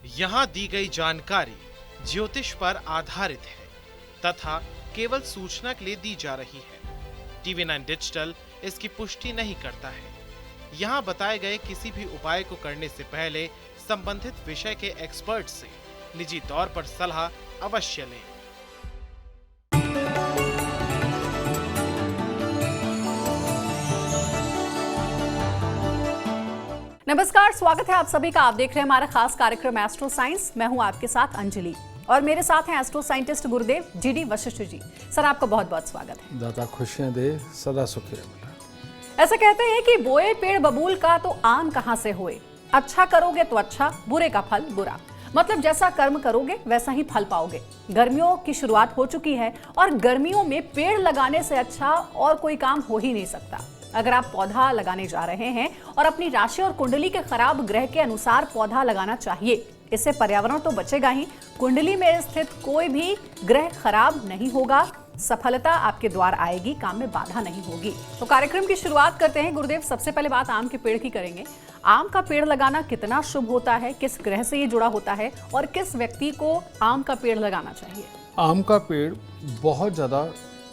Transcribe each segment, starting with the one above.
यहाँ दी गई जानकारी ज्योतिष पर आधारित है तथा केवल सूचना के लिए दी जा रही है। TV9 डिजिटल इसकी पुष्टि नहीं करता है। यहाँ बताए गए किसी भी उपाय को करने से पहले संबंधित विषय के एक्सपर्ट से निजी तौर पर सलाह अवश्य लें। नमस्कार, स्वागत है आप सभी का। आप देख रहे हैं हमारा खास कार्यक्रम एस्ट्रो साइंस। मैं हूं आपके साथ अंजलि और मेरे साथ हैं एस्ट्रो साइंटिस्ट गुरुदेव जीडी वशिष्ठ जी। सर, आपका बहुत बहुत स्वागत है। दाता खुशियां दे, सदा सुखी रहे बेटा। ऐसा कहते हैं कि बोए पेड़ बबूल का तो आम कहां से होए। अच्छा करोगे तो अच्छा, बुरे का फल बुरा। मतलब जैसा कर्म करोगे वैसा ही फल पाओगे। गर्मियों की शुरुआत हो चुकी है और गर्मियों में पेड़ लगाने से अच्छा और कोई काम हो ही नहीं सकता। अगर आप पौधा लगाने जा रहे हैं और अपनी राशि और कुंडली के खराब ग्रह के अनुसार पौधा लगाना चाहिए, इससे पर्यावरण तो बचेगा ही, कुंडली में स्थित कोई भी ग्रह खराब नहीं होगा, सफलता आपके द्वार आएगी, काम में बाधा नहीं होगी। तो कार्यक्रम की शुरुआत करते हैं। गुरुदेव, सबसे पहले बात आम के पेड़ की करेंगे। आम का पेड़ लगाना कितना शुभ होता है, किस ग्रह से ये जुड़ा होता है और किस व्यक्ति को आम का पेड़ लगाना चाहिए? आम का पेड़ बहुत ज़्यादा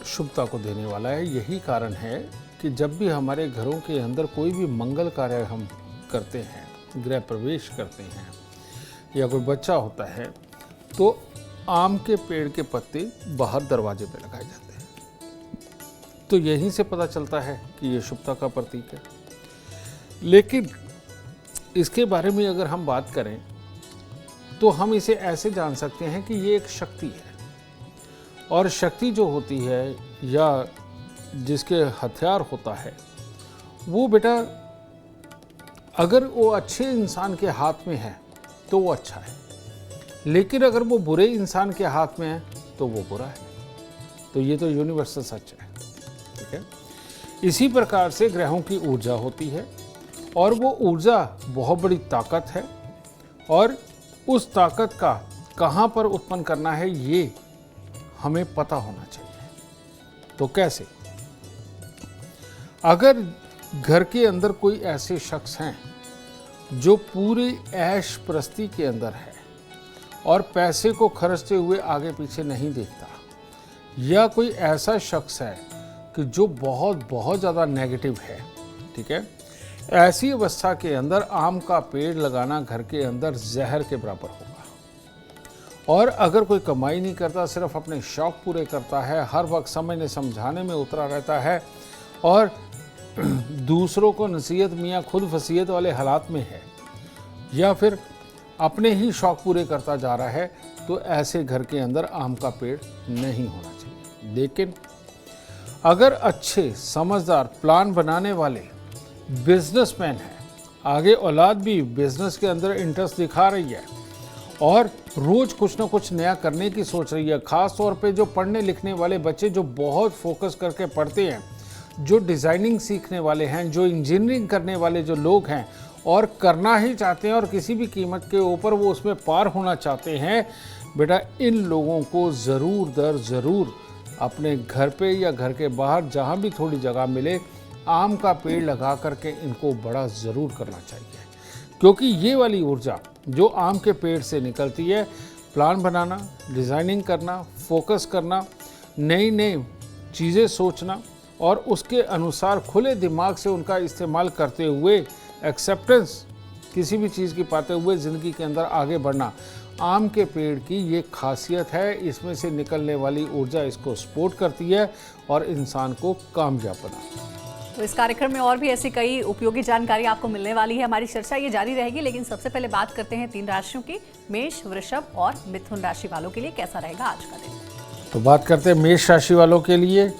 शुभता को देने वाला है। यही कारण है कि जब भी हमारे घरों के अंदर कोई भी मंगल कार्य हम करते हैं, गृह प्रवेश करते हैं या कोई बच्चा होता है, तो आम के पेड़ के पत्ते बाहर दरवाजे पे लगाए जाते हैं। तो यहीं से पता चलता है कि ये शुभता का प्रतीक है। लेकिन इसके बारे में अगर हम बात करें तो हम इसे ऐसे जान सकते हैं कि ये एक शक्ति है, और शक्ति जो होती है या जिसके हथियार होता है, वो बेटा अगर वो अच्छे इंसान के हाथ में है तो वो अच्छा है, लेकिन अगर वो बुरे इंसान के हाथ में है तो वो बुरा है। तो ये तो यूनिवर्सल सच है, ठीक है। इसी प्रकार से ग्रहों की ऊर्जा होती है और वो ऊर्जा बहुत बड़ी ताकत है, और उस ताकत का कहाँ पर उत्पन्न करना है ये हमें पता होना चाहिए। तो कैसे? अगर घर के अंदर कोई ऐसे शख्स हैं जो पूरी ऐश प्रस्ती के अंदर है और पैसे को खर्चते हुए आगे पीछे नहीं देखता, या कोई ऐसा शख्स है कि जो बहुत ज़्यादा नेगेटिव है, ठीक है, ऐसी अवस्था के अंदर आम का पेड़ लगाना घर के अंदर जहर के बराबर होगा। और अगर कोई कमाई नहीं करता, सिर्फ अपने शौक पूरे करता है, हर वक्त समझने समझाने में उतरा रहता है और दूसरों को नसीहत मियाँ खुद वसीयत वाले हालात में है, या फिर अपने ही शौक पूरे करता जा रहा है, तो ऐसे घर के अंदर आम का पेड़ नहीं होना चाहिए। लेकिन अगर अच्छे समझदार प्लान बनाने वाले बिजनेसमैन हैं, आगे औलाद भी बिजनेस के अंदर इंटरेस्ट दिखा रही है और रोज कुछ ना कुछ नया करने की सोच रही है, खास तौर पे जो पढ़ने लिखने वाले बच्चे जो बहुत फोकस करके पढ़ते हैं, जो डिज़ाइनिंग सीखने वाले हैं, जो इंजीनियरिंग करने वाले जो लोग हैं और करना ही चाहते हैं और किसी भी कीमत के ऊपर वो उसमें पार होना चाहते हैं, बेटा इन लोगों को ज़रूर दर ज़रूर अपने घर पे या घर के बाहर जहाँ भी थोड़ी जगह मिले, आम का पेड़ लगा करके इनको बड़ा ज़रूर करना चाहिए। क्योंकि ये वाली ऊर्जा जो आम के पेड़ से निकलती है, प्लान बनाना, डिज़ाइनिंग करना, फोकस करना, नई नई चीज़ें सोचना और उसके अनुसार खुले दिमाग से उनका इस्तेमाल करते हुए एक्सेप्टेंस किसी भी चीज़ की पाते हुए ज़िंदगी के अंदर आगे बढ़ना, आम के पेड़ की ये खासियत है। इसमें से निकलने वाली ऊर्जा इसको सपोर्ट करती है और इंसान को कामयाब बनाती है। तो इस कार्यक्रम में और भी ऐसी कई उपयोगी जानकारी आपको मिलने वाली है। हमारी चर्चा ये जारी रहेगी, लेकिन सबसे पहले बात करते हैं 3 राशियों की। मेष, वृषभ और मिथुन राशि वालों के लिए कैसा रहेगा आज का दिन? तो बात करते हैं मेष राशि वालों के लिए।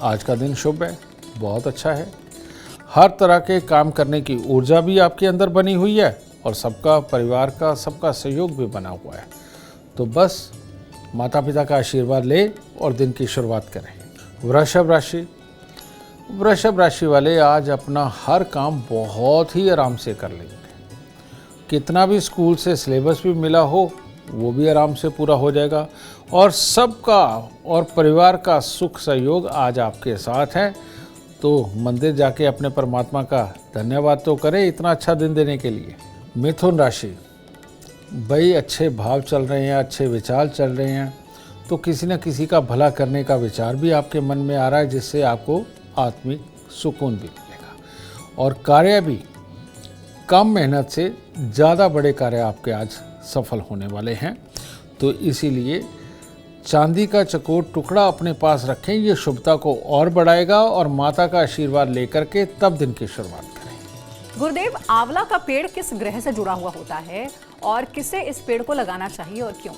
आज का दिन शुभ है, बहुत अच्छा है। हर तरह के काम करने की ऊर्जा भी आपके अंदर बनी हुई है और सबका परिवार का सबका सहयोग भी बना हुआ है। तो बस माता पिता का आशीर्वाद ले और दिन की शुरुआत करें। वृषभ राशि वाले आज अपना हर काम बहुत ही आराम से कर लेंगे। कितना भी स्कूल से सिलेबस भी मिला हो वो भी आराम से पूरा हो जाएगा और सबका और परिवार का सुख सहयोग आज आपके साथ है। तो मंदिर जाके अपने परमात्मा का धन्यवाद तो करें इतना अच्छा दिन देने के लिए। मिथुन राशि, भाई अच्छे भाव चल रहे हैं, अच्छे विचार चल रहे हैं, तो किसी न किसी का भला करने का विचार भी आपके मन में आ रहा है, जिससे आपको आत्मिक सुकून भी मिलेगा और कार्य भी कम मेहनत से ज़्यादा बड़े कार्य आपके आज सफल होने वाले हैं। तो इसीलिए चांदी का चकोर टुकड़ा अपने पास रखें, ये शुभता को और बढ़ाएगा और माता का आशीर्वाद लेकर के तब दिन की शुरुआत करें। गुरुदेव, आंवला का पेड़ किस ग्रह से जुड़ा हुआ होता है और किसे इस पेड़ को लगाना चाहिए और क्यों?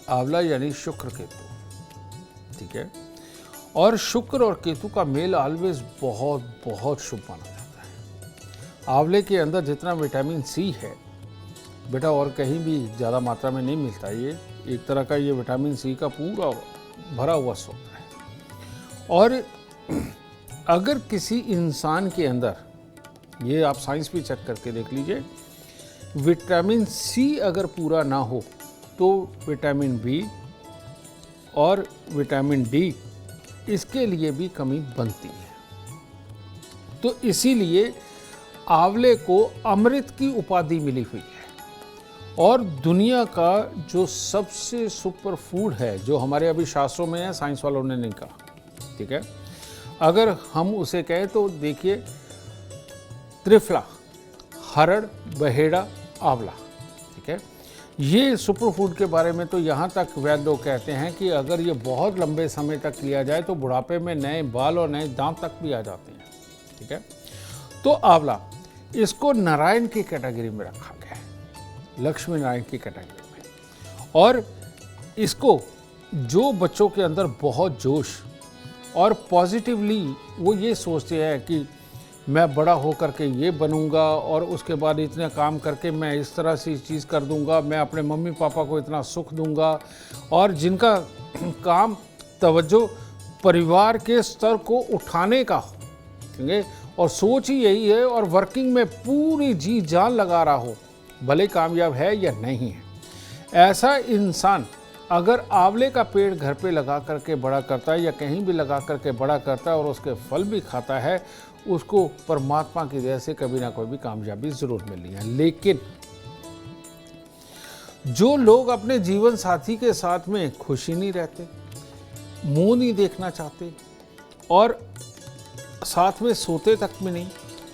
आंवला यानी शुक्र केतु, ठीक है। और शुक्र और केतु का मेल ऑलवेज बहुत बहुत शुभ माना जाता है। आंवले के अंदर जितना विटामिन सी है बेटा, और कहीं भी ज़्यादा मात्रा में नहीं मिलता। ये एक तरह का ये विटामिन सी का पूरा भरा हुआ स्रोत है। और अगर किसी इंसान के अंदर, ये आप साइंस भी चेक करके देख लीजिए, विटामिन सी अगर पूरा ना हो तो विटामिन बी और विटामिन डी इसके लिए भी कमी बनती है। तो इसीलिए आंवले को अमृत की उपाधि मिली हुई है और दुनिया का जो सबसे सुपर फूड है, जो हमारे अभी शास्त्रों में है, साइंस वालों ने नहीं कहा, ठीक है। अगर हम उसे कहें तो देखिए, त्रिफला, हरड़, बहेड़ा, आंवला, ठीक है। ये सुपर फूड के बारे में तो यहाँ तक वैद्य लोग कहते हैं कि अगर ये बहुत लंबे समय तक लिया जाए तो बुढ़ापे में नए बाल और नए दांत तक भी आ जाते हैं, ठीक है। तो आंवला, इसको नारायण की कैटेगरी में रखा गया है, लक्ष्मी नारायण की कैटेगरी में। और इसको जो बच्चों के अंदर बहुत जोश और पॉजिटिवली वो ये सोचते हैं कि मैं बड़ा होकर के ये बनूंगा और उसके बाद इतने काम करके मैं इस तरह से चीज़ कर दूंगा, मैं अपने मम्मी पापा को इतना सुख दूंगा, और जिनका काम तवज्जो परिवार के स्तर को उठाने का हो, ठीक है, और सोच ही यही है, और वर्किंग में पूरी जी जान लगा रहा हो, भले कामयाब है या नहीं है, ऐसा इंसान अगर आंवले का पेड़ घर पे लगा करके बड़ा करता है या कहीं भी लगा करके बड़ा करता है और उसके फल भी खाता है, उसको परमात्मा की दया से कभी ना कोई भी कामयाबी जरूर मिलनी है। लेकिन जो लोग अपने जीवन साथी के साथ में खुशी नहीं रहते, मुंह नहीं देखना चाहते और साथ में सोते तक में नहीं,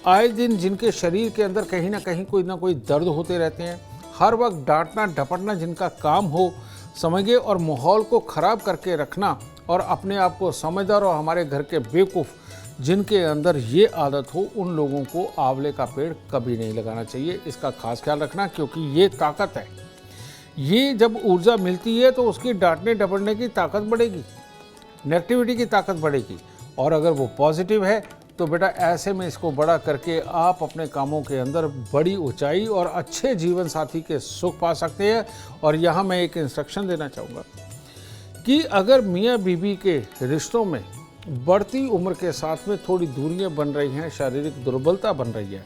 आए दिन जिनके शरीर के अंदर कहीं ना कोई दर्द होते रहते हैं, हर वक्त डांटना डपटना जिनका काम हो, समझिए, और माहौल को खराब करके रखना और अपने आप को समझदार और हमारे घर के बेवकूफ़ जिनके अंदर ये आदत हो, उन लोगों को आंवले का पेड़ कभी नहीं लगाना चाहिए। इसका खास ख्याल रखना, क्योंकि ये ताकत है। ये जब ऊर्जा मिलती है तो उसकी डांटने डपटने की ताकत बढ़ेगी, नेगेटिविटी की ताकत बढ़ेगी, और अगर वो पॉजिटिव है तो बेटा ऐसे में इसको बड़ा करके आप अपने कामों के अंदर बड़ी ऊंचाई और अच्छे जीवन साथी के सुख पा सकते हैं। और यहाँ मैं एक इंस्ट्रक्शन देना चाहूँगा कि अगर मियाँ बीवी के रिश्तों में बढ़ती उम्र के साथ में थोड़ी दूरियां बन रही हैं, शारीरिक दुर्बलता बन रही है,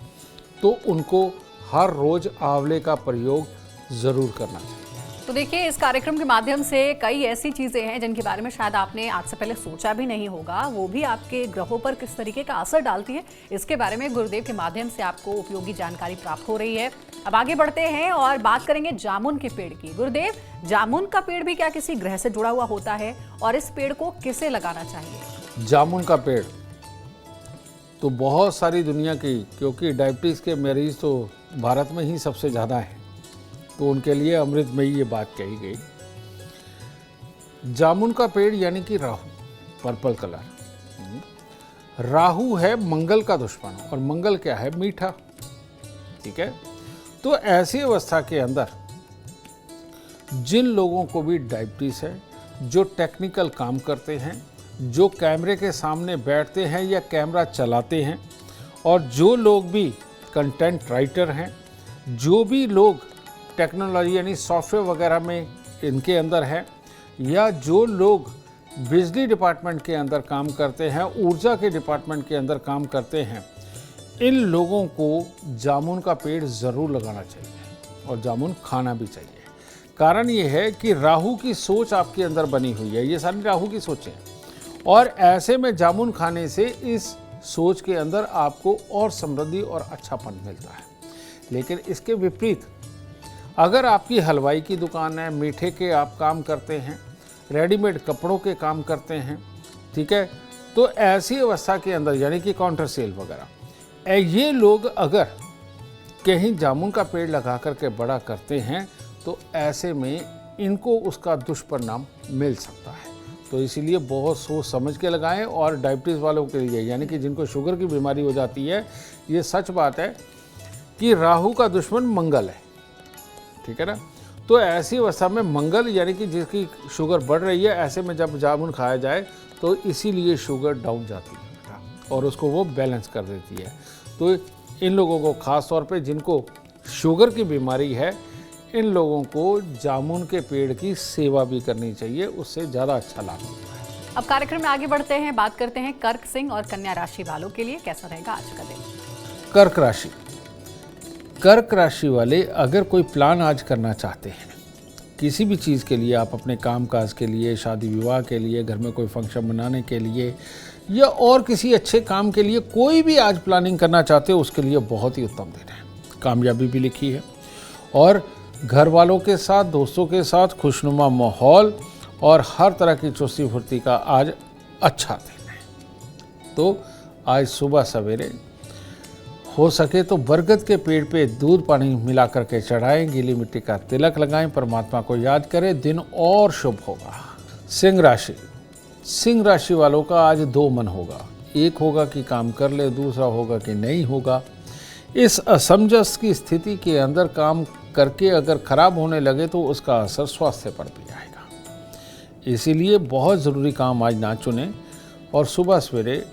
तो उनको हर रोज आंवले का प्रयोग ज़रूर करना चाहिए। तो देखिए, इस कार्यक्रम के माध्यम से कई ऐसी चीज़ें हैं जिनके बारे में शायद आपने आज से पहले सोचा भी नहीं होगा, वो भी आपके ग्रहों पर किस तरीके का असर डालती है, इसके बारे में गुरुदेव के माध्यम से आपको उपयोगी जानकारी प्राप्त हो रही है। अब आगे बढ़ते हैं और बात करेंगे जामुन के पेड़ की। गुरुदेव, जामुन का पेड़ भी क्या किसी ग्रह से जुड़ा हुआ होता है और इस पेड़ को किसे लगाना चाहिए? जामुन का पेड़ तो बहुत सारी दुनिया की, क्योंकि डायबिटीज़ के मरीज तो भारत में ही सबसे ज़्यादा हैं, तो उनके लिए अमृत में ही ये बात कही गई। जामुन का पेड़ यानी कि राहु, पर्पल कलर। राहु है मंगल का दुश्मन, और मंगल क्या है? मीठा, ठीक है। तो ऐसी अवस्था के अंदर जिन लोगों को भी डायबिटीज़ है, जो टेक्निकल काम करते हैं, जो कैमरे के सामने बैठते हैं या कैमरा चलाते हैं, और जो लोग भी कंटेंट राइटर हैं, जो भी लोग टेक्नोलॉजी यानी सॉफ्टवेयर वगैरह में इनके अंदर है, या जो लोग बिजली डिपार्टमेंट के अंदर काम करते हैं, ऊर्जा के डिपार्टमेंट के अंदर काम करते हैं, इन लोगों को जामुन का पेड़ ज़रूर लगाना चाहिए और जामुन खाना भी चाहिए। कारण ये है कि राहु की सोच आपके अंदर बनी हुई है, ये सारी राहु की सोचें, और ऐसे में जामुन खाने से इस सोच के अंदर आपको और समृद्धि और अच्छापन मिलता है। लेकिन इसके विपरीत अगर आपकी हलवाई की दुकान है, मीठे के आप काम करते हैं, रेडीमेड कपड़ों के काम करते हैं, ठीक है, तो ऐसी अवस्था के अंदर यानी कि काउंटर सेल वगैरह, ये लोग अगर कहीं जामुन का पेड़ लगा करके बड़ा करते हैं तो ऐसे में इनको उसका दुष्परिणाम मिल सकता है। तो इसीलिए बहुत सोच समझ के लगाएं। और डायबिटीज़ वालों के लिए यानी कि जिनको शुगर की बीमारी हो जाती है, ये सच बात है कि राहु का दुश्मन मंगल है, ठीक है ना। तो ऐसी अवस्था में मंगल यानी कि जिसकी शुगर बढ़ रही है, ऐसे में जब जामुन खाया जाए तो इसीलिए शुगर डाउन जाती है और उसको वो बैलेंस कर देती है। तो इन लोगों को ख़ास तौर पे जिनको शुगर की बीमारी है, इन लोगों को जामुन के पेड़ की सेवा भी करनी चाहिए, उससे ज़्यादा अच्छा लाभ होता है। अब कार्यक्रम में आगे बढ़ते हैं, बात करते हैं कर्क सिंह और कन्या राशि वालों के लिए कैसा रहेगा आज का दिन। कर्क राशि, कर्क राशि वाले अगर कोई प्लान आज करना चाहते हैं किसी भी चीज़ के लिए, आप अपने कामकाज के लिए, शादी विवाह के लिए, घर में कोई फंक्शन मनाने के लिए या और किसी अच्छे काम के लिए कोई भी आज प्लानिंग करना चाहते हो, उसके लिए बहुत ही उत्तम दिन है। कामयाबी भी लिखी है और घर वालों के साथ, दोस्तों के साथ खुशनुमा माहौल और हर तरह की चुस्ती फुर्ती का आज अच्छा दिन है। तो आज सुबह सवेरे हो सके तो बरगद के पेड़ पे दूध पानी मिला करके चढ़ाएं, गीली मिट्टी का तिलक लगाएं, परमात्मा को याद करें, दिन और शुभ होगा। सिंह राशि, सिंह राशि वालों का आज दो मन होगा, एक होगा कि काम कर ले, दूसरा होगा कि नहीं होगा। इस असमंजस की स्थिति के अंदर काम करके अगर खराब होने लगे तो उसका असर स्वास्थ्य पर भी आएगा, इसीलिए बहुत ज़रूरी काम आज ना चुनें और सुबह सवेरे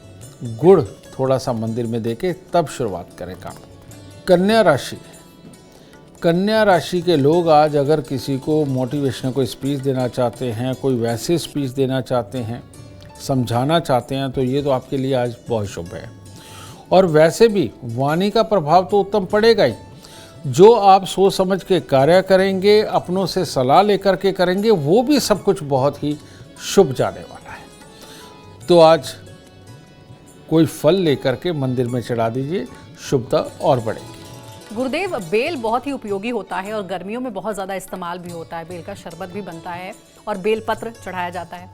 गुड़ थोड़ा सा मंदिर में देके तब शुरुआत करें काम। कन्या राशि, कन्या राशि के लोग आज अगर किसी को मोटिवेशनल कोई स्पीच देना चाहते हैं, कोई वैसे स्पीच देना चाहते हैं, समझाना चाहते हैं, तो ये तो आपके लिए आज बहुत शुभ है। और वैसे भी वाणी का प्रभाव तो उत्तम पड़ेगा ही, जो आप सोच समझ के कार्य करेंगे, अपनों से सलाह लेकर के करेंगे, वो भी सब कुछ बहुत ही शुभ जाने वाला है। तो आज कोई फल लेकर के मंदिर में चढ़ा दीजिए, शुभता और बढ़ेगी। गुरुदेव, बेल बहुत ही उपयोगी होता है और गर्मियों में बहुत ज़्यादा इस्तेमाल भी होता है। बेल का शरबत भी बनता है और बेल पत्र चढ़ाया जाता है।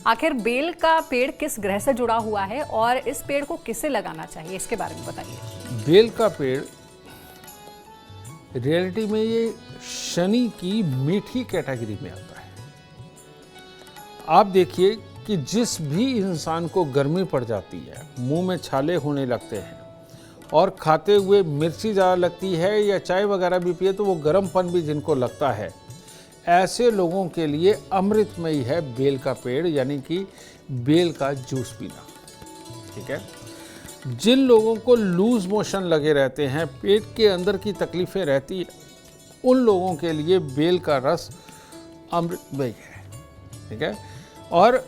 आखिर बेल का पेड़ किस ग्रह से जुड़ा हुआ है और इस पेड़ को किसे लगाना चाहिए, इसके बारे में बताइए। बेल का पेड़ रियलिटी में ये शनि की मीठी कैटेगरी में आता है। आप देखिए कि जिस भी इंसान को गर्मी पड़ जाती है, मुंह में छाले होने लगते हैं और खाते हुए मिर्ची ज़्यादा लगती है या चाय वगैरह भी पिए तो वो गर्मपन भी जिनको लगता है, ऐसे लोगों के लिए अमृतमयी है बेल का पेड़, यानी कि बेल का जूस पीना, ठीक है। जिन लोगों को लूज मोशन लगे रहते हैं, पेट के अंदर की तकलीफ़ें रहती है, उन लोगों के लिए बेल का रस अमृतमयी है, ठीक है। और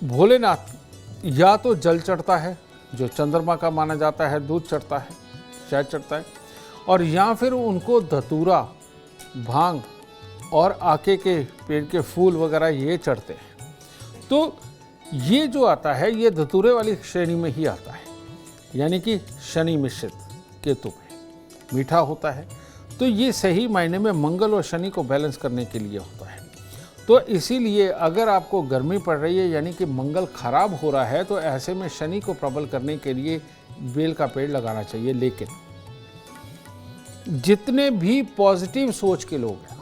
भोलेनाथ या तो जल चढ़ता है, जो चंद्रमा का माना जाता है, दूध चढ़ता है, शहद चढ़ता है, और या फिर उनको धतूरा, भांग और आके के पेड़ के फूल वगैरह ये चढ़ते हैं। तो ये जो आता है ये धतूरे वाली श्रेणी में ही आता है, यानी कि शनि मिश्रित केतु में मीठा होता है। तो ये सही मायने में मंगल और शनि को बैलेंस करने के लिए होता है। तो इसीलिए अगर आपको गर्मी पड़ रही है यानी कि मंगल खराब हो रहा है, तो ऐसे में शनि को प्रबल करने के लिए बेल का पेड़ लगाना चाहिए। लेकिन जितने भी पॉजिटिव सोच के लोग हैं,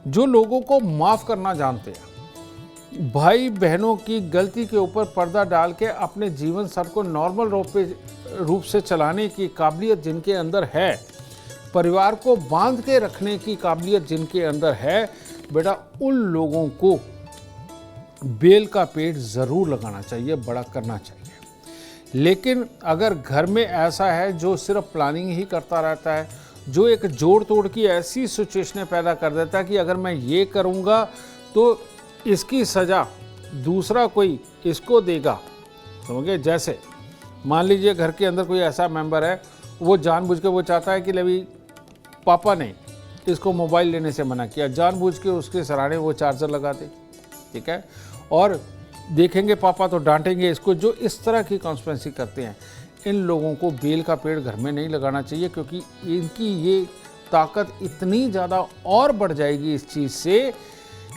जो लोगों को माफ़ करना जानते हैं, भाई बहनों की गलती के ऊपर पर्दा डाल के अपने जीवन स्तर को नॉर्मल रूप से चलाने की काबिलियत जिनके अंदर है, परिवार को बांध के रखने की काबिलियत जिनके अंदर है, बेटा उन लोगों को बेल का पेड़ ज़रूर लगाना चाहिए, बड़ा करना चाहिए। लेकिन अगर घर में ऐसा है जो सिर्फ प्लानिंग ही करता रहता है, जो एक जोड़ तोड़ की ऐसी सिचुएशनें पैदा कर देता है कि अगर मैं ये करूँगा तो इसकी सज़ा दूसरा कोई इसको देगा, समझे। जैसे मान लीजिए घर के अंदर कोई ऐसा मेंबर है, वो जानबूझ के वो चाहता है कि अभी पापा ने इसको मोबाइल लेने से मना किया, जानबूझ के उसके सराहने वो चार्जर लगा दे, ठीक है। और देखेंगे पापा तो डांटेंगे इसको, जो इस तरह की कॉन्स्पिरेसी करते हैं, इन लोगों को बेल का पेड़ घर में नहीं लगाना चाहिए, क्योंकि इनकी ये ताकत इतनी ज़्यादा और बढ़ जाएगी इस चीज़ से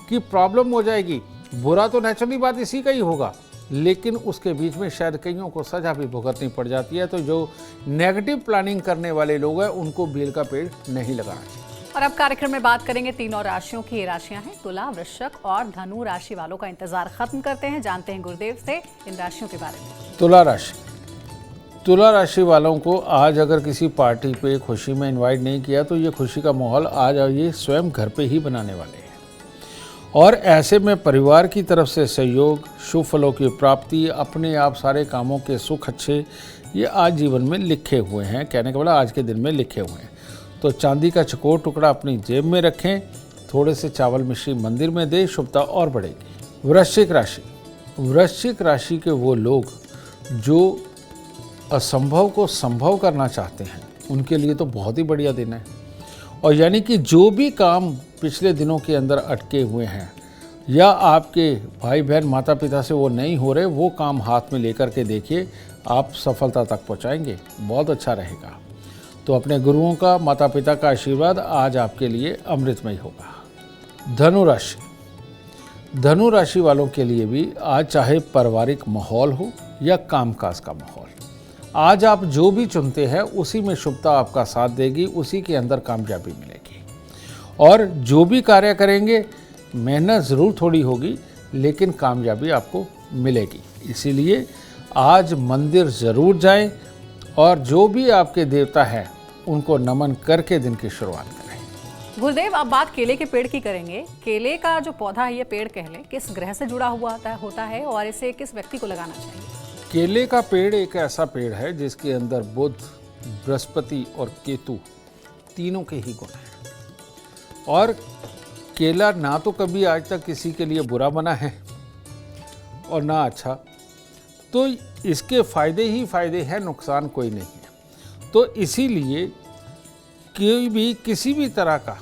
कि प्रॉब्लम हो जाएगी। बुरा तो नेचुरली बात इसी का ही होगा, लेकिन उसके बीच में शायद कईयों को सजा भी भुगतनी पड़ जाती है। तो जो नेगेटिव प्लानिंग करने वाले लोग हैं उनको बेल का पेड़ नहीं लगाना चाहिए। और अब कार्यक्रम में बात करेंगे 3 और राशियों की। ये राशियां हैं तुला, वृश्चिक और धनु राशि वालों का इंतजार खत्म करते हैं। जानते हैं गुरुदेव से इन राशियों के बारे में। तुला राशि, तुला राशि वालों को आज अगर किसी पार्टी पे खुशी में इनवाइट नहीं किया तो ये खुशी का माहौल आज ये स्वयं घर पे ही बनाने वाले हैं। और ऐसे में परिवार की तरफ से सहयोग, शुभ फलों की प्राप्ति, अपने आप सारे कामों के सुख अच्छे, ये आज जीवन में लिखे हुए हैं। कहने का मतलब आज के दिन में लिखे हुए हैं। तो चांदी का चकोर टुकड़ा अपनी जेब में रखें, थोड़े से चावल मिश्री मंदिर में दें, शुभता और बढ़ेगी। वृश्चिक राशि, वृश्चिक राशि के वो लोग जो असंभव को संभव करना चाहते हैं उनके लिए तो बहुत ही बढ़िया दिन है। और यानी कि जो भी काम पिछले दिनों के अंदर अटके हुए हैं या आपके भाई बहन माता पिता से वो नहीं हो रहे, वो काम हाथ में लेकर के देखिए, आप सफलता तक पहुंचाएंगे, बहुत अच्छा रहेगा। तो अपने गुरुओं का, माता पिता का आशीर्वाद आज आपके लिए अमृतमय होगा। धनु राशि, धनु राशि वालों के लिए भी आज चाहे पारिवारिक माहौल हो या कामकाज का माहौल, आज आप जो भी चुनते हैं उसी में शुभता आपका साथ देगी, उसी के अंदर कामयाबी मिलेगी। और जो भी कार्य करेंगे मेहनत ज़रूर थोड़ी होगी, लेकिन कामयाबी आपको मिलेगी। इसीलिए आज मंदिर ज़रूर जाएं और जो भी आपके देवता हैं उनको नमन करके दिन की शुरुआत करें। गुरुदेव, अब बात केले के पेड़ की करेंगे। केले का जो पौधा है, ये पेड़ कह लें, किस ग्रह से जुड़ा हुआ होता है और इसे किस व्यक्ति को लगाना चाहिए? केले का पेड़ एक ऐसा पेड़ है जिसके अंदर बुध, बृहस्पति और केतु तीनों के ही गुण हैं। और केला ना तो कभी आज तक किसी के लिए बुरा बना है और ना अच्छा, तो इसके फायदे ही फायदे हैं, नुकसान कोई नहीं है। तो इसीलिए कोई भी किसी भी तरह का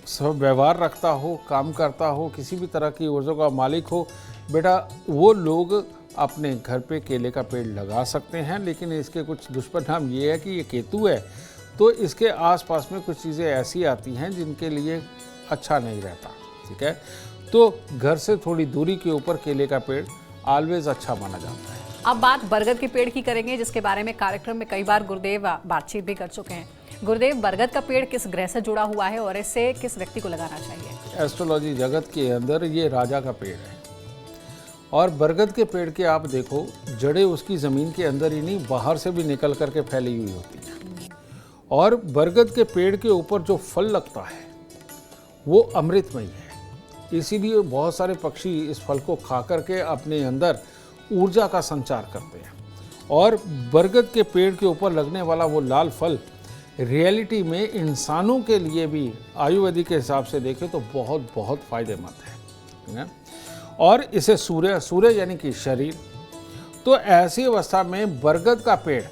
सब व्यवहार रखता हो, काम करता हो, किसी भी तरह की ऊर्जा का मालिक हो, बेटा वो लोग अपने घर पे केले का पेड़ लगा सकते हैं। लेकिन इसके कुछ दुष्परिणाम ये है कि ये केतु है, तो इसके आसपास में कुछ चीज़ें ऐसी आती हैं जिनके लिए अच्छा नहीं रहता। ठीक है, तो घर से थोड़ी दूरी के ऊपर केले का पेड़ ऑलवेज अच्छा माना जाता है। अब बात बरगद के पेड़ की करेंगे, जिसके बारे में कार्यक्रम में कई बार गुरुदेव बातचीत भी कर चुके हैं। गुरुदेव, बरगद का पेड़ किस ग्रह से जुड़ा हुआ है और इसे किस व्यक्ति को लगाना चाहिए? एस्ट्रोलॉजी जगत के अंदर ये राजा का पेड़ है। और बरगद के पेड़ के आप देखो, जड़ें उसकी ज़मीन के अंदर ही नहीं, बाहर से भी निकल करके फैली हुई होती हैं। और बरगद के पेड़ के ऊपर जो फल लगता है वो अमृतमय है। इसीलिए बहुत सारे पक्षी इस फल को खा करके अपने अंदर ऊर्जा का संचार करते हैं। और बरगद के पेड़ के ऊपर लगने वाला वो लाल फल रियलिटी में इंसानों के लिए भी आयुर्वेदिक के हिसाब से देखें तो बहुत बहुत फायदेमंद है। और इसे सूर्य यानी कि शरीर, तो ऐसी अवस्था में बरगद का पेड़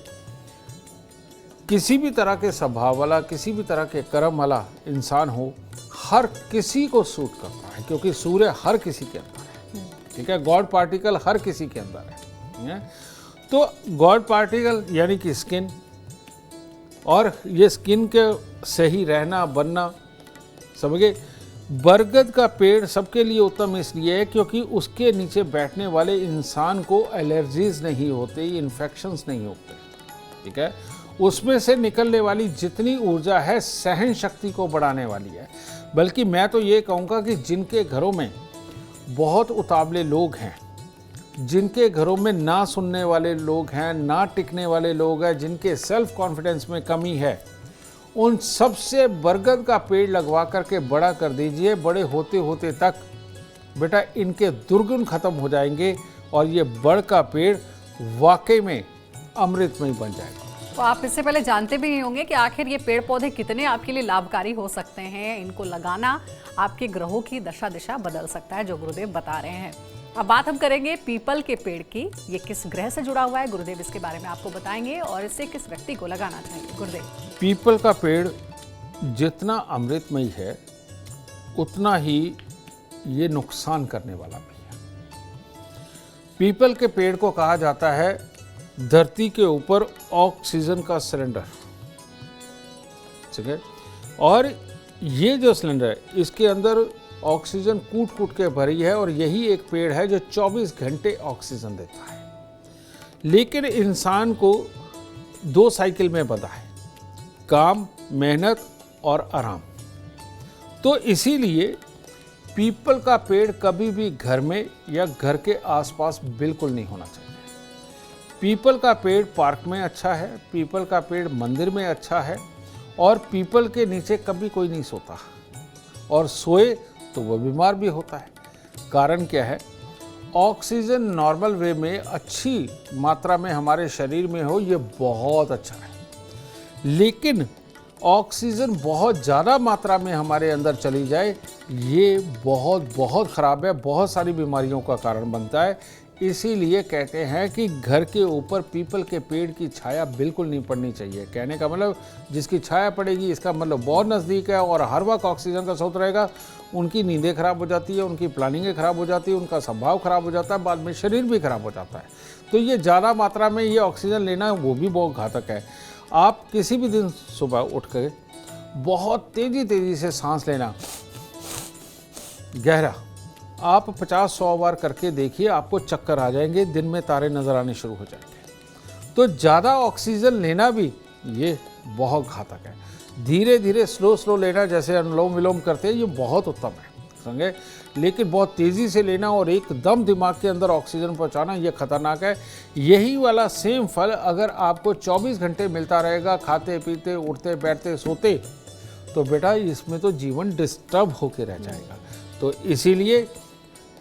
किसी भी तरह के स्वभाव वाला, किसी भी तरह के कर्म वाला इंसान हो, हर किसी को सूट करता है, क्योंकि सूर्य हर किसी के अंदर है। ठीक है, गॉड पार्टिकल हर किसी के अंदर है। तो गॉड पार्टिकल यानी कि स्किन, और ये स्किन के सही रहना बनना, समझे। बरगद का पेड़ सबके लिए उत्तम इसलिए है क्योंकि उसके नीचे बैठने वाले इंसान को एलर्जीज नहीं होते, इन्फेक्शंस नहीं होते। ठीक है, उसमें से निकलने वाली जितनी ऊर्जा है सहन शक्ति को बढ़ाने वाली है। बल्कि मैं तो ये कहूँगा कि जिनके घरों में बहुत उतावले लोग हैं, जिनके घरों में ना सुनने वाले लोग हैं, ना टिकने वाले लोग हैं, जिनके सेल्फ कॉन्फिडेंस में कमी है, उन सबसे बरगद का पेड़ लगवा करके बड़ा कर दीजिए। बड़े होते होते तक बेटा इनके दुर्गुण खत्म हो जाएंगे और ये बड़ का पेड़ वाकई में अमृतमय बन जाएगा। तो आप इससे पहले जानते भी नहीं होंगे कि आखिर ये पेड़ पौधे कितने आपके लिए लाभकारी हो सकते हैं। इनको लगाना आपके ग्रहों की दशा दिशा बदल सकता है, जो गुरुदेव बता रहे हैं। अब बात हम करेंगे पीपल के पेड़ की। ये किस ग्रह से जुड़ा हुआ है, गुरुदेव इसके बारे में आपको बताएंगे और इसे किस व्यक्ति को लगाना चाहिए। गुरुदेव, पीपल का पेड़ जितना अमृतमय है उतना ही ये नुकसान करने वाला भी है। पीपल के पेड़ को कहा जाता है धरती के ऊपर ऑक्सीजन का सिलेंडर, ठीक है, और ये जो सिलेंडर है इसके अंदर ऑक्सीजन कूट कूट के भरी है और यही एक पेड़ है जो 24 घंटे ऑक्सीजन देता है। लेकिन इंसान को 2 साइकिल में बंधा है, काम, मेहनत और आराम। तो इसीलिए पीपल का पेड़ कभी भी घर में या घर के आसपास बिल्कुल नहीं होना चाहिए। पीपल का पेड़ पार्क में अच्छा है, पीपल का पेड़ मंदिर में अच्छा है, और पीपल के नीचे कभी कोई नहीं सोता, और सोए तो वो बीमार भी होता है। कारण क्या है? ऑक्सीजन नॉर्मल वे में अच्छी मात्रा में हमारे शरीर में हो, ये बहुत अच्छा है। लेकिन ऑक्सीजन बहुत ज़्यादा मात्रा में हमारे अंदर चली जाए, ये बहुत बहुत ख़राब है, बहुत सारी बीमारियों का कारण बनता है। इसीलिए कहते हैं कि घर के ऊपर पीपल के पेड़ की छाया बिल्कुल नहीं पड़नी चाहिए। कहने का मतलब जिसकी छाया पड़ेगी इसका मतलब बहुत नज़दीक है और हर वक्त ऑक्सीजन का स्रोत रहेगा, उनकी नींदें खराब हो जाती है, उनकी प्लानिंगें खराब हो जाती है, उनका स्वभाव खराब हो जाता है, बाद में शरीर भी खराब हो जाता है। तो ये ज़्यादा मात्रा में ये ऑक्सीजन लेना वो भी बहुत घातक है। आप किसी भी दिन सुबह उठ कर बहुत तेज़ी से सांस लेना, गहरा, आप 50-100 बार करके देखिए, आपको चक्कर आ जाएंगे, दिन में तारे नज़र आने शुरू हो जाएंगे। तो ज़्यादा ऑक्सीजन लेना भी ये बहुत घातक है। धीरे धीरे स्लो लेना, जैसे अनुलोम विलोम करते हैं, ये बहुत उत्तम है, समझे। लेकिन बहुत तेज़ी से लेना और एकदम दिमाग के अंदर ऑक्सीजन पहुंचाना, ये खतरनाक है। यही वाला सेम फल अगर आपको 24 घंटे मिलता रहेगा, खाते पीते उठते बैठते सोते, तो बेटा इसमें तो जीवन डिस्टर्ब होके रह जाएगा। तो इसीलिए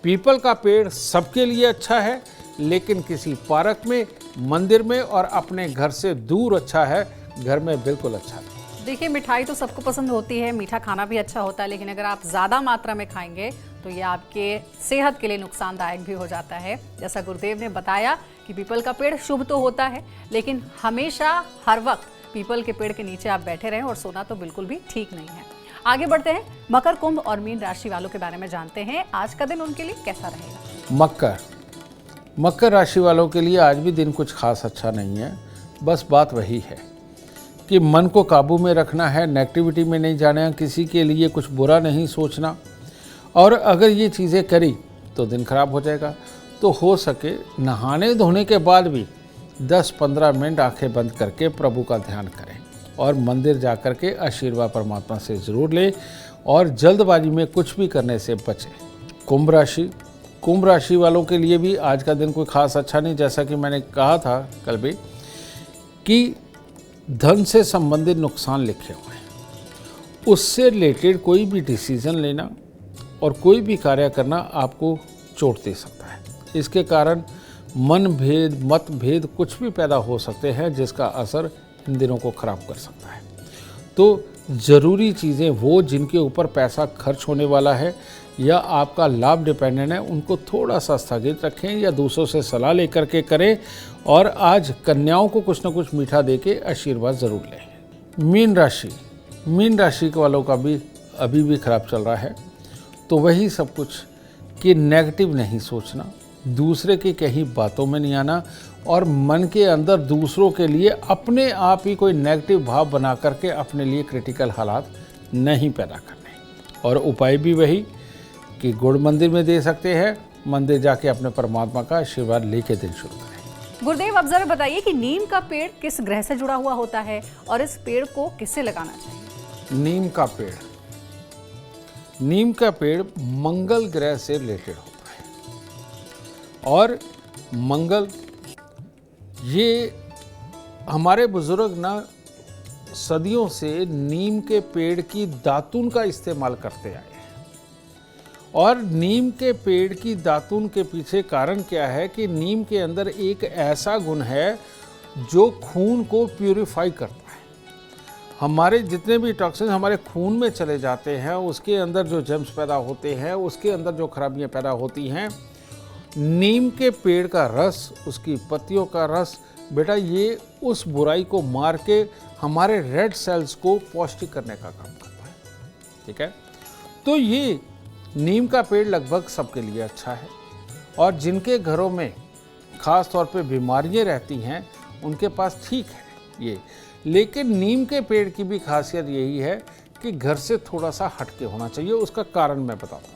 पीपल का पेड़ सबके लिए अच्छा है, लेकिन किसी पार्क में, मंदिर में और अपने घर से दूर अच्छा है, घर में बिल्कुल अच्छा नहीं। देखिए, मिठाई तो सबको पसंद होती है, मीठा खाना भी अच्छा होता है, लेकिन अगर आप ज़्यादा मात्रा में खाएंगे तो ये आपके सेहत के लिए नुकसानदायक भी हो जाता है। जैसा गुरुदेव ने बताया कि पीपल का पेड़ शुभ तो होता है, लेकिन हमेशा हर वक्त पीपल के पेड़ के नीचे आप बैठे रहें और सोना तो बिल्कुल भी ठीक नहीं है। आगे बढ़ते हैं, मकर, कुंभ और मीन राशि वालों के बारे में जानते हैं। आज का दिन उनके लिए कैसा रहेगा? मकर राशि वालों के लिए आज भी दिन कुछ खास अच्छा नहीं है। बस बात वही है कि मन को काबू में रखना है, नेगेटिविटी में नहीं जाना, किसी के लिए कुछ बुरा नहीं सोचना, और अगर ये चीज़ें करी तो दिन खराब हो जाएगा। तो हो सके नहाने धोने के बाद भी 10-15 मिनट आंखें बंद करके प्रभु का ध्यान करें और मंदिर जा कर के आशीर्वाद परमात्मा से ज़रूर लें, और जल्दबाजी में कुछ भी करने से बचें। कुंभ राशि वालों के लिए भी आज का दिन कोई खास अच्छा नहीं। जैसा कि मैंने कहा था कल भी कि धन से संबंधित नुकसान लिखे हुए हैं, उससे रिलेटेड कोई भी डिसीज़न लेना और कोई भी कार्य करना आपको चोट दे सकता है। इसके कारण मनभेद, मतभेद कुछ भी पैदा हो सकते हैं, जिसका असर इन दिनों को ख़राब कर सकता है। तो ज़रूरी चीज़ें वो जिनके ऊपर पैसा खर्च होने वाला है या आपका लाभ डिपेंडेंट है, उनको थोड़ा सा स्थगित रखें या दूसरों से सलाह लेकर के करें। और आज कन्याओं को कुछ ना कुछ मीठा दे के आशीर्वाद ज़रूर लें। मीन राशि के वालों का भी अभी भी खराब चल रहा है। तो वही सब कुछ कि नेगेटिव नहीं सोचना, दूसरे की कहीं बातों में नहीं आना, और मन के अंदर दूसरों के लिए अपने आप ही कोई नेगेटिव भाव बना करके अपने लिए क्रिटिकल हालात नहीं पैदा करने। और उपाय भी वही कि गुड़ मंदिर में दे सकते हैं, मंदिर जाके अपने परमात्मा का आशीर्वाद लेके दिन शुरू करें। गुरुदेव, अब जरा बताइए कि नीम का पेड़ किस ग्रह से जुड़ा हुआ होता है और इस पेड़ को किससे लगाना चाहिए? नीम का पेड़ मंगल ग्रह से रिलेटेड होता है। और मंगल, ये हमारे बुजुर्ग ना सदियों से नीम के पेड़ की दातून का इस्तेमाल करते आए हैं। और नीम के पेड़ की दातून के पीछे कारण क्या है कि नीम के अंदर एक ऐसा गुण है जो खून को प्यूरिफाई करता है। हमारे जितने भी टॉक्सिन हमारे खून में चले जाते हैं, उसके अंदर जो जर्म्स पैदा होते हैं, उसके अंदर जो खराबियां पैदा होती हैं, नीम के पेड़ का रस, उसकी पत्तियों का रस, बेटा ये उस बुराई को मार के हमारे रेड सेल्स को पौष्टिक करने का काम करता है। ठीक है, तो ये नीम का पेड़ लगभग सबके लिए अच्छा है। और जिनके घरों में ख़ास तौर पे बीमारियां रहती हैं उनके पास ठीक है ये। लेकिन नीम के पेड़ की भी खासियत यही है कि घर से थोड़ा सा हटके होना चाहिए। उसका कारण मैं बताता हूँ।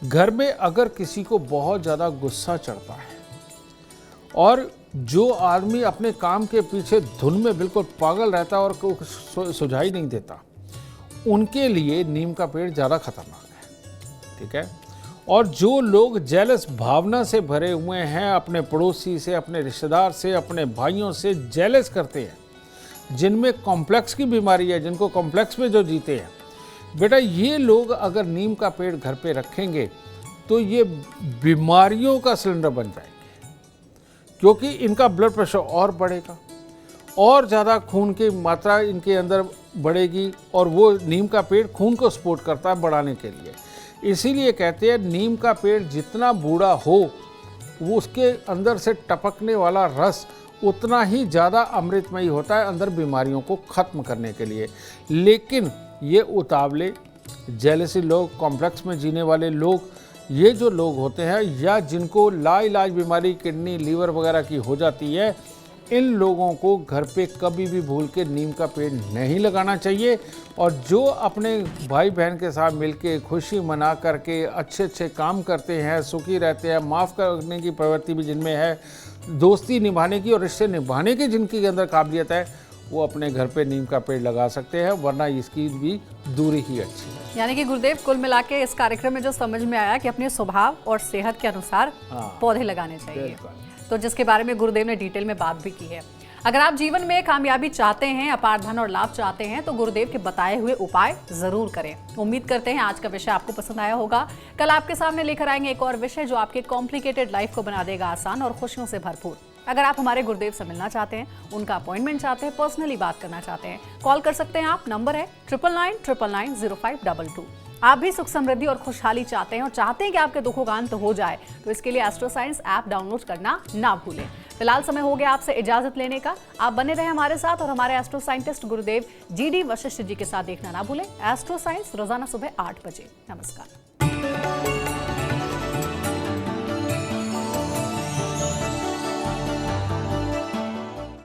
घर में अगर किसी को बहुत ज़्यादा गुस्सा चढ़ता है और जो आदमी अपने काम के पीछे धुन में बिल्कुल पागल रहता है और सुझाई नहीं देता, उनके लिए नीम का पेड़ ज़्यादा खतरनाक है। ठीक है। और जो लोग जेलस भावना से भरे हुए हैं, अपने पड़ोसी से, अपने रिश्तेदार से, अपने भाइयों से जेलस करते हैं, जिनमें कॉम्प्लेक्स की बीमारी है, जिनको कॉम्प्लेक्स में जो जीते हैं, बेटा ये लोग अगर नीम का पेड़ घर पे रखेंगे तो ये बीमारियों का सिलेंडर बन जाएंगे, क्योंकि इनका ब्लड प्रेशर और बढ़ेगा और ज़्यादा खून की मात्रा इनके अंदर बढ़ेगी। और वो नीम का पेड़ खून को सपोर्ट करता है बढ़ाने के लिए। इसीलिए कहते हैं नीम का पेड़ जितना बूढ़ा हो वो उसके अंदर से टपकने वाला रस उतना ही ज़्यादा अमृतमयी होता है अंदर बीमारियों को ख़त्म करने के लिए। लेकिन ये उतावले, जेलसी लोग, कॉम्प्लेक्स में जीने वाले लोग, ये जो लोग होते हैं या जिनको लाइलाज बीमारी किडनी, लीवर वगैरह की हो जाती है, इन लोगों को घर पे कभी भी भूल के नीम का पेड़ नहीं लगाना चाहिए। और जो अपने भाई बहन के साथ मिलके खुशी मना करके अच्छे अच्छे काम करते हैं, सुखी रहते हैं, माफ़ करने की प्रवृत्ति भी जिनमें है, दोस्ती निभाने की और रिश्ते निभाने की जिनके अंदर काबिलियत है, वो अपने घर पे नीम का पेड़ लगा सकते हैं, वरना इसकी भी दूरी ही अच्छी है। यानी कि गुरुदेव, कुल मिला के इस कार्यक्रम में जो समझ में आया कि अपने स्वभाव और सेहत के अनुसार पौधे लगाने चाहिए, तो जिसके बारे में गुरुदेव ने डिटेल में बात भी की है। अगर आप जीवन में कामयाबी चाहते हैं, अपार धन और लाभ चाहते हैं, तो गुरुदेव के बताए हुए उपाय जरूर करें। उम्मीद करते हैं आज का विषय आपको पसंद आया होगा। कल आपके सामने लेकर आएंगे एक और विषय जो आपके कॉम्प्लिकेटेड लाइफ को बना देगा आसान और खुशियों से भरपूर। अगर आप हमारे गुरुदेव से मिलना चाहते हैं, उनका अपॉइंटमेंट चाहते हैं, पर्सनली बात करना चाहते हैं, कॉल कर सकते हैं आप। नंबर है 9999990522। आप भी सुख समृद्धि और खुशहाली चाहते हैं और चाहते हैं कि आपके दुखों का अंत हो जाए, तो इसके लिए एस्ट्रो साइंस ऐप डाउनलोड करना ना भूलें। फिलहाल समय हो गया आपसे इजाजत लेने का। आप बने रहे हमारे साथ और हमारे एस्ट्रो साइंटिस्ट गुरुदेव GD वशिष्ठ जी के साथ देखना ना भूलें। एस्ट्रो साइंस रोजाना सुबह 8 बजे। नमस्कार।